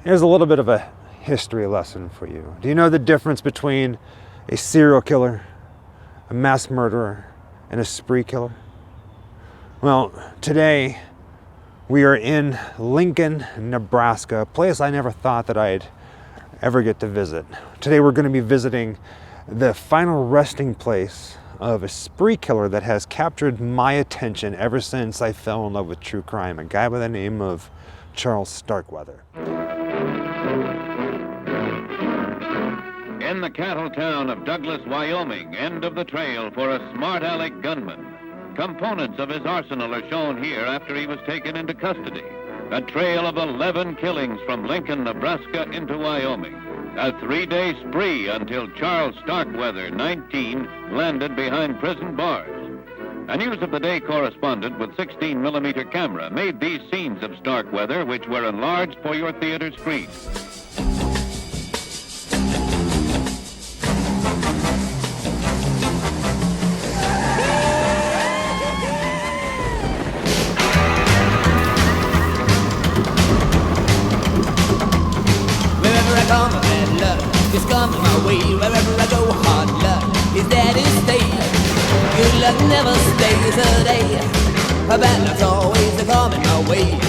Here's a little bit of a history lesson for you. Do you know the difference between a serial killer, a mass murderer, and a spree killer? Well, today we are in Lincoln, Nebraska, a place I never thought that I'd ever get to visit. Today we're going to be visiting the final resting place of a spree killer that has captured my attention ever since I fell in love with true crime, a guy by the name of Charles Starkweather. In the cattle town of Douglas, Wyoming, end of the trail for a smart aleck gunman. Components of his arsenal are shown here after he was taken into custody. A trail of 11 killings from Lincoln, Nebraska into Wyoming. A 3-day spree until Charles Starkweather, 19, landed behind prison bars. A News of the Day correspondent with 16mm camera made these scenes of Starkweather, which were enlarged for your theater screen. Wherever I come, bad luck is coming my way. Wherever I go, hard luck is there to stay. Good luck never stays a day. A bad luck's always coming my way.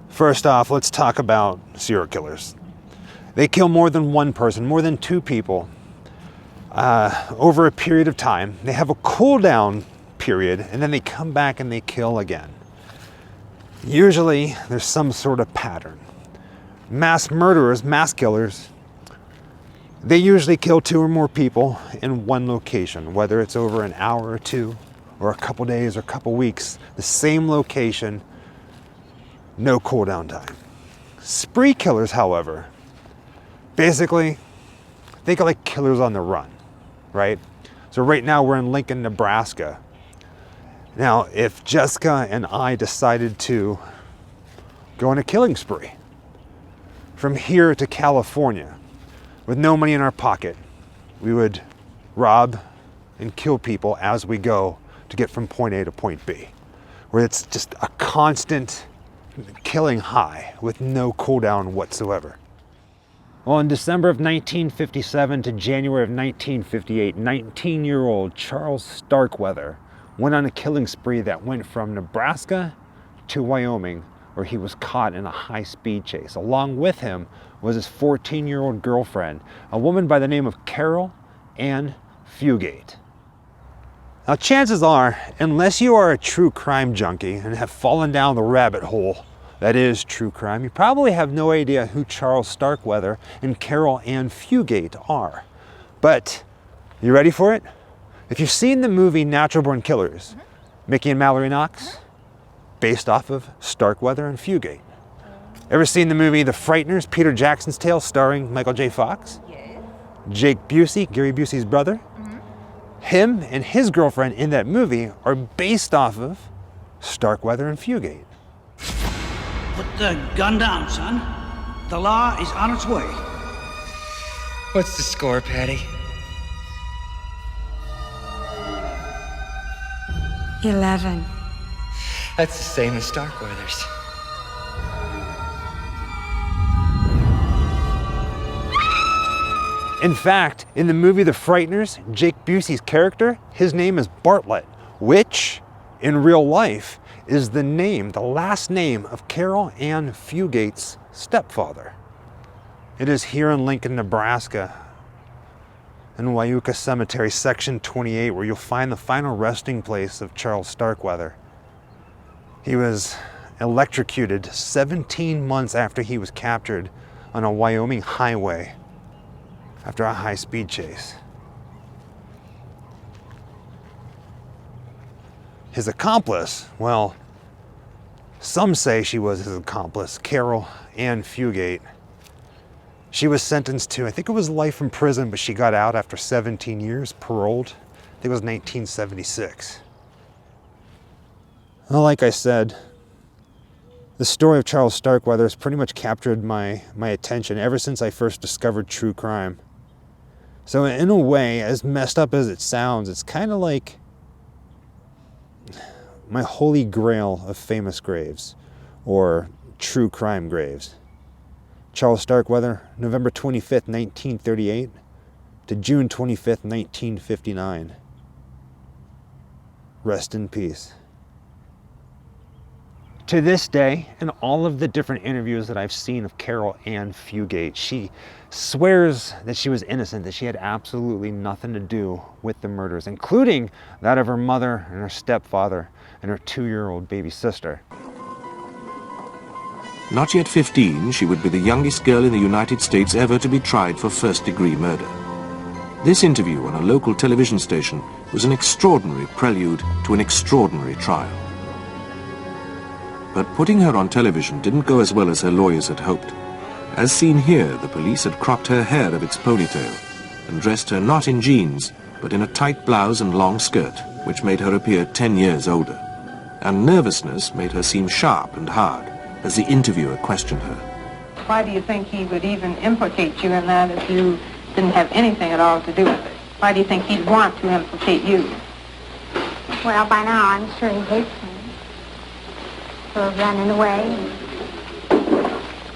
First off, let's talk about serial killers. They kill more than one person, more than two people, over a period of time. They have a cool down period, and then they come back and they kill again. Usually, there's some sort of pattern. Mass murderers, mass killers, they usually kill 2 or more people in one location, whether it's over an hour or 2, or a couple days or a couple weeks, the same location, no cool down time. Spree killers, however, basically, think of like killers on the run, right? So right now we're in Lincoln, Nebraska. Now, if Jessica and I decided to go on a killing spree from here to California with no money in our pocket, we would rob and kill people as we go to get from point A to point B, where it's just a constant killing high with no cool down whatsoever. Well, in December of 1957 to January of 1958, 19-year-old Charles Starkweather went on a killing spree that went from Nebraska to Wyoming, where he was caught in a high-speed chase. Along with him was his 14-year-old girlfriend, a woman by the name of Caril Ann Fugate. Now, chances are, unless you are a true crime junkie and have fallen down the rabbit hole that is true crime, you probably have no idea who Charles Starkweather and Caril Ann Fugate are. But, you ready for it? If you've seen the movie Natural Born Killers, Mickey and Mallory Knox, based off of Starkweather and Fugate. Ever seen the movie The Frighteners, Peter Jackson's Tale, starring Michael J. Fox? Yes. Jake Busey, Gary Busey's brother. Him and his girlfriend in that movie are based off of Starkweather and Fugate. Put the gun down, son. The law is on its way. What's the score, Patty? 11. That's the same as Starkweather's. In fact, in the movie The Frighteners, Jake Busey's character, his name is Bartlett, which in real life is the name, the last name of Caril Ann Fugate's stepfather. It is here in Lincoln, Nebraska, in Wyuka Cemetery, Section 28, where you'll find the final resting place of Charles Starkweather. He was electrocuted 17 months after he was captured on a Wyoming highway after a high-speed chase. His accomplice, well, some say she was his accomplice, Caril Ann Fugate. She was sentenced to, I think it was life in prison, but she got out after 17 years, paroled. I think it was 1976. Well, like I said, the story of Charles Starkweather has pretty much captured my attention ever since I first discovered true crime. So in a way, as messed up as it sounds, it's kind of like my holy grail of famous graves, or true crime graves. Charles Starkweather, November 25th, 1938 to June 25th, 1959. Rest in peace. To this day, in all of the different interviews that I've seen of Caril Ann Fugate, she swears that she was innocent, that she had absolutely nothing to do with the murders, including that of her mother and her stepfather and her 2-year-old baby sister. Not yet 15, she would be the youngest girl in the United States ever to be tried for first-degree murder. This interview on a local television station was an extraordinary prelude to an extraordinary trial. But putting her on television didn't go as well as her lawyers had hoped. As seen here, the police had cropped her hair of its ponytail and dressed her not in jeans, but in a tight blouse and long skirt, which made her appear 10 years older. And nervousness made her seem sharp and hard as the interviewer questioned her. Why do you think he would even implicate you in that if you didn't have anything at all to do with it? Why do you think he'd want to implicate you? Well, by now I'm sure he hates me for running away.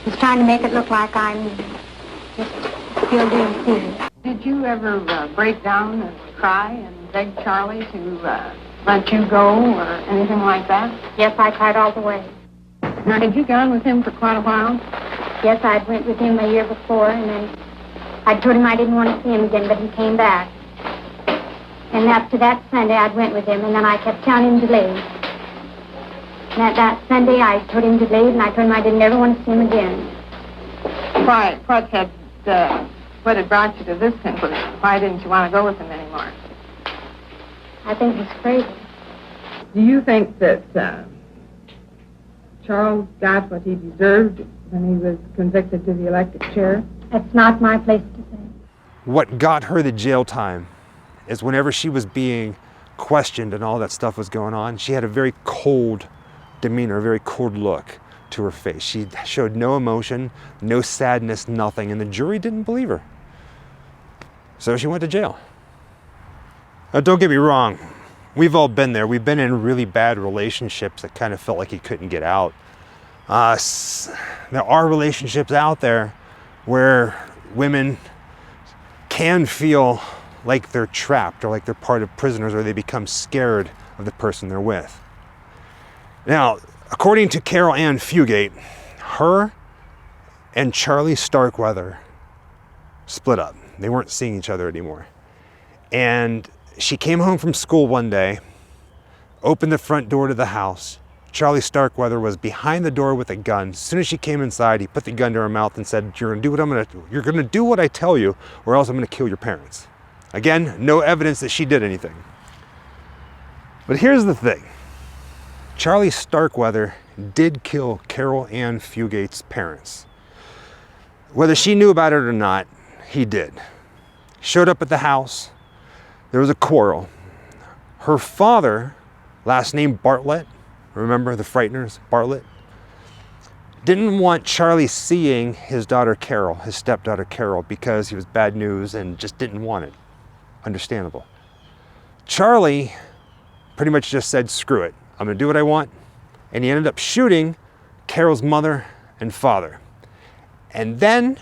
He's trying to make it look like I'm just still doing things. Did you ever break down and cry and beg Charlie to let you go or anything like that? Yes, I cried all the way. Now, had you gone with him for quite a while? Yes, I'd went with him a year before, and then I told him I didn't want to see him again, but he came back. And after that Sunday, I went with him, and then I kept counting delays. And at that Sunday, I told him delays, and I told him I didn't ever want to see him again. What had brought you to this conclusion? Why didn't you want to go with him anymore? I think he's crazy. Do you think that Charles got what he deserved when he was convicted to the electric chair? It's not my place to say. What got her the jail time is whenever she was being questioned and all that stuff was going on, she had a very cold demeanor, a very cold look to her face. She showed no emotion, no sadness, nothing, and the jury didn't believe her. So she went to jail. Now, don't get me wrong, we've all been there. We've been in really bad relationships that kind of felt like you couldn't get out. There are relationships out there where women can feel like they're trapped or like they're part of prisoners, or they become scared of the person they're with. Now, according to Caril Ann Fugate, her and Charlie Starkweather split up. They weren't seeing each other anymore. And she came home from school one day, opened the front door to the house. Charlie Starkweather was behind the door with a gun. As soon as she came inside, he put the gun to her mouth and said, "You're gonna do what I tell you, or else I'm gonna kill your parents." Again, no evidence that she did anything. But here's the thing. Charlie Starkweather did kill Caril Ann Fugate's parents. Whether she knew about it or not, he did. Showed up at the house. There was a quarrel. Her father, last name Bartlett, remember the Frighteners, Bartlett, didn't want Charlie seeing his daughter Caril, his stepdaughter Caril, because he was bad news and just didn't want it. Understandable. Charlie pretty much just said, screw it, I'm gonna do what I want. And he ended up shooting Caril's mother and father. And then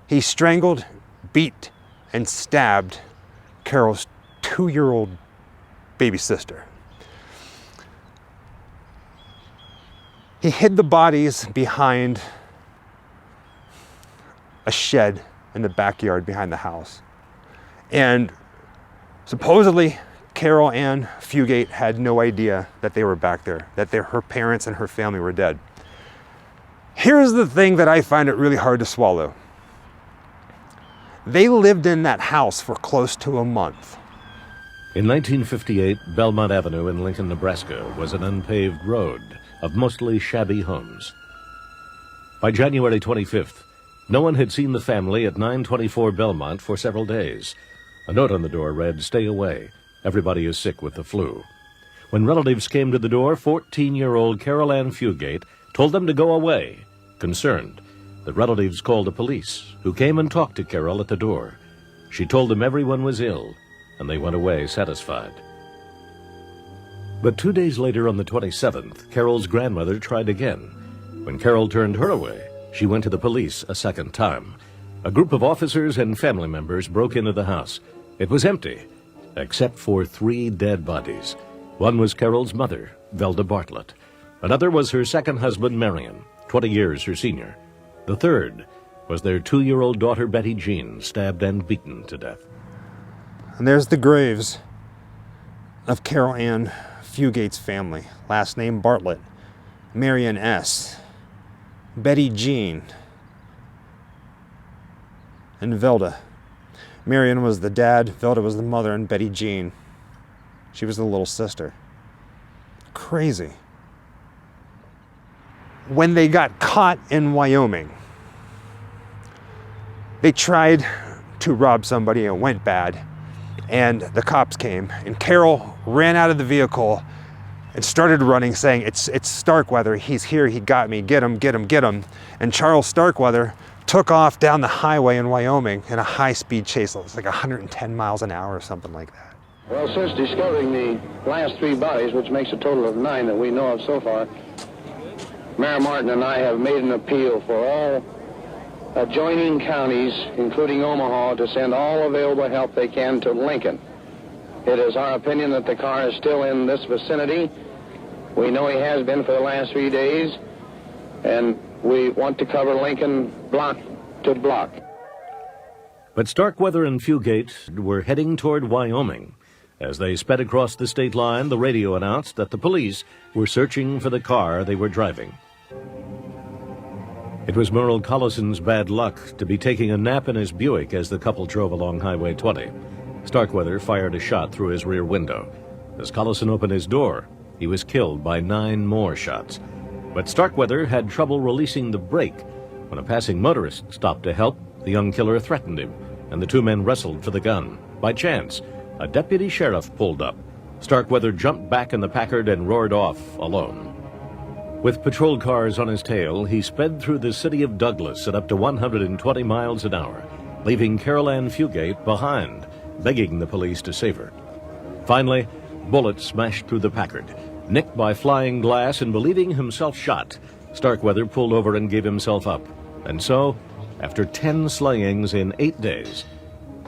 he strangled, beat, and stabbed Caril's 2-year-old baby sister. He hid the bodies behind a shed in the backyard behind the house. And supposedly, Caril Ann Fugate had no idea that they were back there, that her parents and her family were dead. Here's the thing that I find it really hard to swallow. They lived in that house for close to a month. In 1958, Belmont Avenue in Lincoln, Nebraska was an unpaved road of mostly shabby homes. By January 25th, no one had seen the family at 924 Belmont for several days. A note on the door read, "Stay away. Everybody is sick with the flu." When relatives came to the door, 14-year-old Caril Ann Fugate told them to go away. Concerned, the relatives called the police, who came and talked to Caril at the door. She told them everyone was ill, and they went away satisfied. But 2 days later, on the 27th, Caril's grandmother tried again. When Caril turned her away, she went to the police a second time. A group of officers and family members broke into the house. It was empty, except for 3 dead bodies. One was Caril's mother, Velda Bartlett. Another was her second husband, Marion, 20 years her senior. The third was their 2-year-old daughter, Betty Jean, stabbed and beaten to death. And there's the graves of Caril Ann Fugate's family. Last name Bartlett, Marion S., Betty Jean, and Velda. Marion was the dad, Velda was the mother, and Betty Jean, she was the little sister. Crazy. When they got caught in Wyoming, they tried to rob somebody. It went bad, and the cops came, and Caril ran out of the vehicle and started running, saying, it's Starkweather, he's here, he got me, get him, get him, get him. And Charles Starkweather took off down the highway in Wyoming in a high-speed chase. It was like 110 miles an hour or something like that. Well, since discovering the last 3 bodies, which makes a total of 9 that we know of so far, Mayor Martin and I have made an appeal for all adjoining counties, including Omaha, to send all available help they can to Lincoln. It is our opinion that the car is still in this vicinity. We know he has been for the last 3 days, and we want to cover Lincoln block to block. But Starkweather and Fugate were heading toward Wyoming. As they sped across the state line, the radio announced that the police were searching for the car they were driving. It was Merle Collison's bad luck to be taking a nap in his Buick as the couple drove along Highway 20. Starkweather fired a shot through his rear window. As Collison opened his door, he was killed by 9 more shots. But Starkweather had trouble releasing the brake. When a passing motorist stopped to help, the young killer threatened him, and the 2 men wrestled for the gun. By chance, a deputy sheriff pulled up. Starkweather jumped back in the Packard and roared off alone. With patrol cars on his tail, he sped through the city of Douglas at up to 120 miles an hour, leaving Caril Ann Fugate behind, begging the police to save her. Finally, bullets smashed through the Packard. Nicked by flying glass and believing himself shot, Starkweather pulled over and gave himself up. And so, after 10 slayings in 8 days,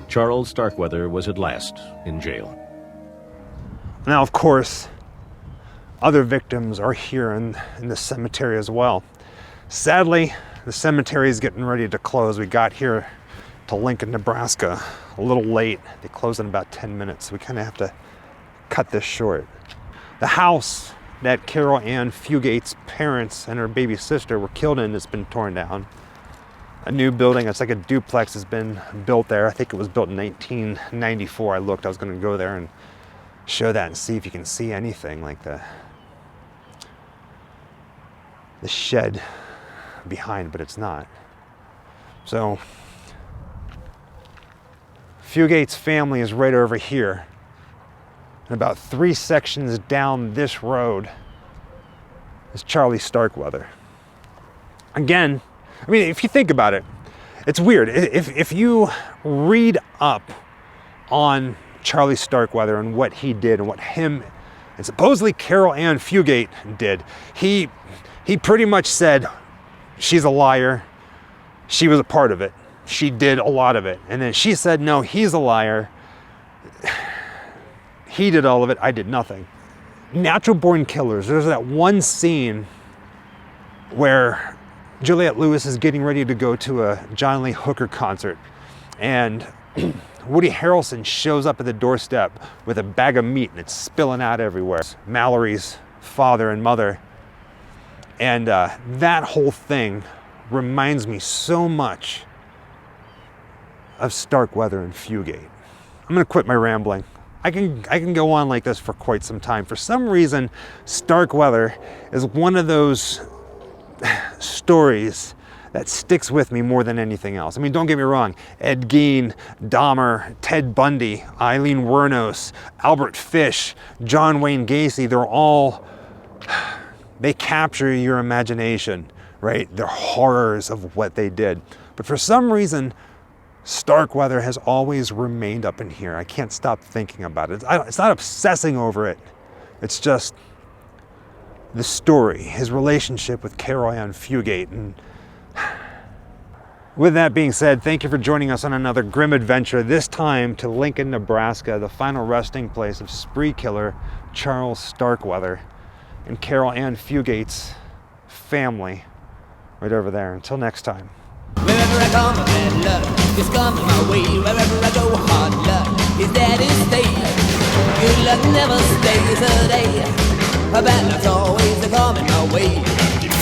Charles Starkweather was at last in jail. Now, of course, other victims are here in the cemetery as well. Sadly, the cemetery is getting ready to close. We got here to Lincoln, Nebraska a little late. They close in about 10 minutes, so we kind of have to cut this short. The house that Caril Ann Fugate's parents and her baby sister were killed in has been torn down. A new building, it's like a duplex, has been built there. I think it was built in 1994. I looked, I was going to go there and show that and see if you can see anything like the shed behind, but it's not. So Fugate's family is right over here. And about 3 sections down this road is Charlie Starkweather. Again, I mean, if you think about it, it's weird. If you read up on Charlie Starkweather and what he did and what him and supposedly Caril Ann Fugate did, he pretty much said, she's a liar, she was a part of it, she did a lot of it. And then she said, no, he's a liar, he did all of it, I did nothing. Natural born killers, there's that one scene where Juliette Lewis is getting ready to go to a John Lee Hooker concert, and Woody Harrelson shows up at the doorstep with a bag of meat and it's spilling out everywhere. Mallory's father and mother. And that whole thing reminds me so much of Starkweather and Fugate. I'm gonna quit my rambling. I can go on like this for quite some time. For some reason, Starkweather is one of those stories that sticks with me more than anything else. I mean, don't get me wrong, Ed Gein, Dahmer, Ted Bundy, Eileen Wuornos, Albert Fish, John Wayne Gacy, they capture your imagination, right? They're horrors of what they did. But for some reason, Starkweather has always remained up in here. I can't stop thinking about it. It's not obsessing over it. It's just the story, his relationship with Caril Ann Fugate. And with that being said, thank you for joining us on another grim adventure, this time to Lincoln, Nebraska, the final resting place of spree killer Charles Starkweather and Caril Ann Fugate's family right over there. Until next time. Wherever I come, bad luck is coming my way. Wherever I go, hard luck is there to stay. Good luck never stays a day. Bad luck's always coming my way.